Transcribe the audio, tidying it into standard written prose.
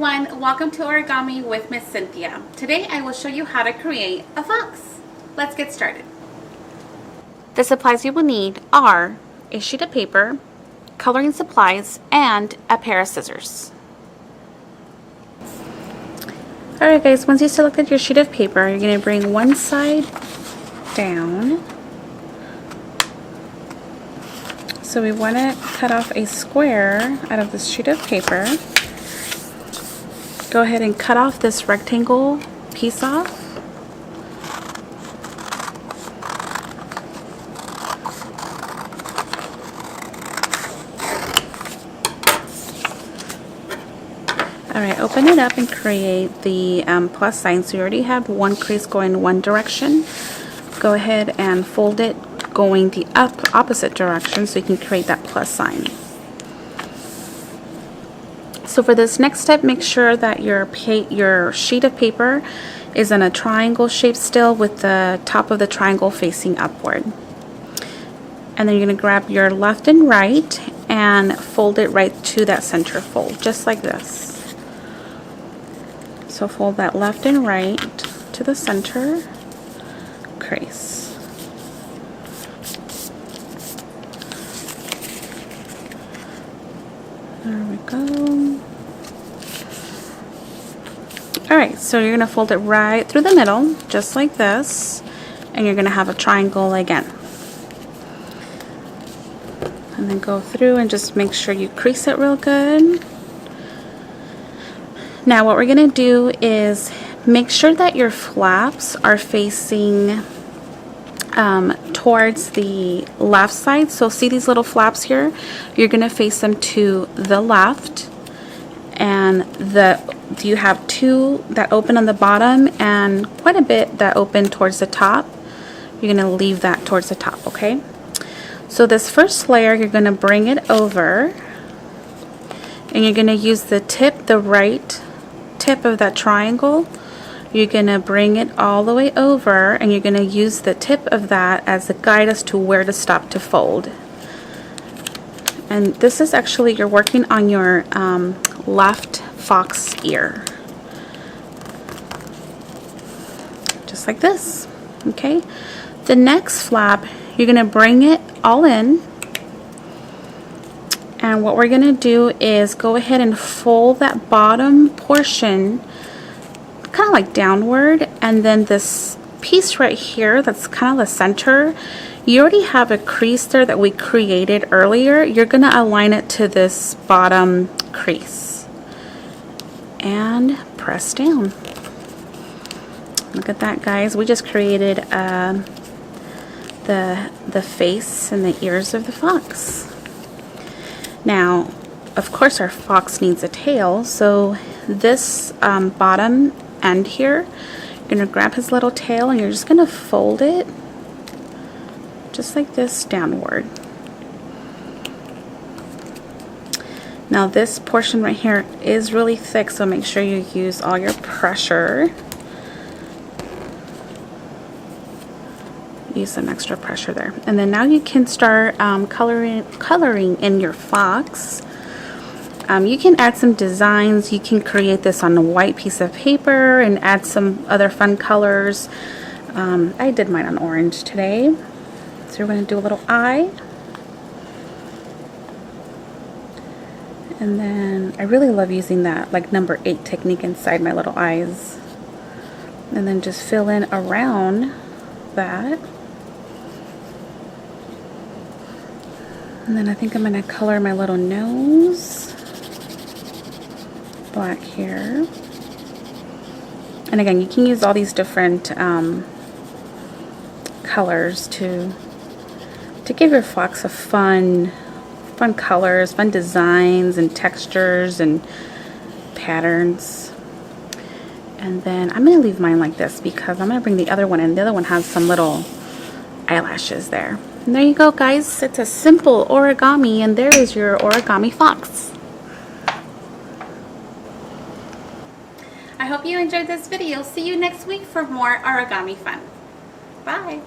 everyone, welcome to Origami with Miss Cynthia. Today I will show you how to create a fox. Let's get started. The supplies you will need are a sheet of paper, coloring supplies, and a pair of scissors. Alright guys, once you selected your sheet of paper, you're going to bring one side down. So we want to cut off a square out of this sheet of paper. Go ahead and cut off this rectangle piece off. Alright, open it up and create the plus sign. So you already have one crease going one direction. Go ahead and fold it going the opposite direction so you can create that plus sign. So for this next step, make sure that your sheet of paper is in a triangle shape still, with the top of the triangle facing upward. And then you're going to grab your left and right and fold it right to that center fold, just like this. So fold that left and right to the center crease. There we go. Alright, so you're going to fold it right through the middle, just like this, and you're going to have a triangle again. And then go through and just make sure you crease it real good. Now what we're going to do is make sure that your flaps are facing towards the left side. So see these little flaps here? You're going to face them to the left, and you have two that open on the bottom and quite a bit that open towards the top. You're going to leave that towards the top, okay? So this first layer, you're going to bring it over, and you're going to use the right tip of that triangle. You're going to bring it all the way over, and you're going to use the tip of that as a guide as to where to stop to fold. And this is actually, you're working on your left fox ear. Just like this. Okay? The next flap, you're going to bring it all in. And what we're going to do is go ahead and fold that bottom portion kind of like downward, and then this piece right here that's kind of the center, you already have a crease there that we created earlier. You're going to align it to this bottom crease and press down. Look at that, guys. We just created the face and the ears of the fox. Now of course our fox needs a tail, so this bottom end here, you're going to grab his little tail and you're just going to fold it just like this downward. Now this portion right here is really thick, so make sure you use all your pressure. Use some extra pressure there. And then now you can start coloring in your fox. You can add some designs. You can create this on a white piece of paper and add some other fun colors. I did mine on orange today. So we're going to do a little eye. And then I really love using that like number 8 technique inside my little eyes. And then just fill in around that. And then I think I'm going to color my little nose black here. And again, you can use all these different colors to give your fox a fun colors, fun designs and textures and patterns. And then I'm going to leave mine like this because I'm going to bring the other one in. The other one has some little eyelashes there. And there you go, guys. It's a simple origami, and there is your origami fox. I hope you enjoyed this video. See you next week for more origami fun. Bye.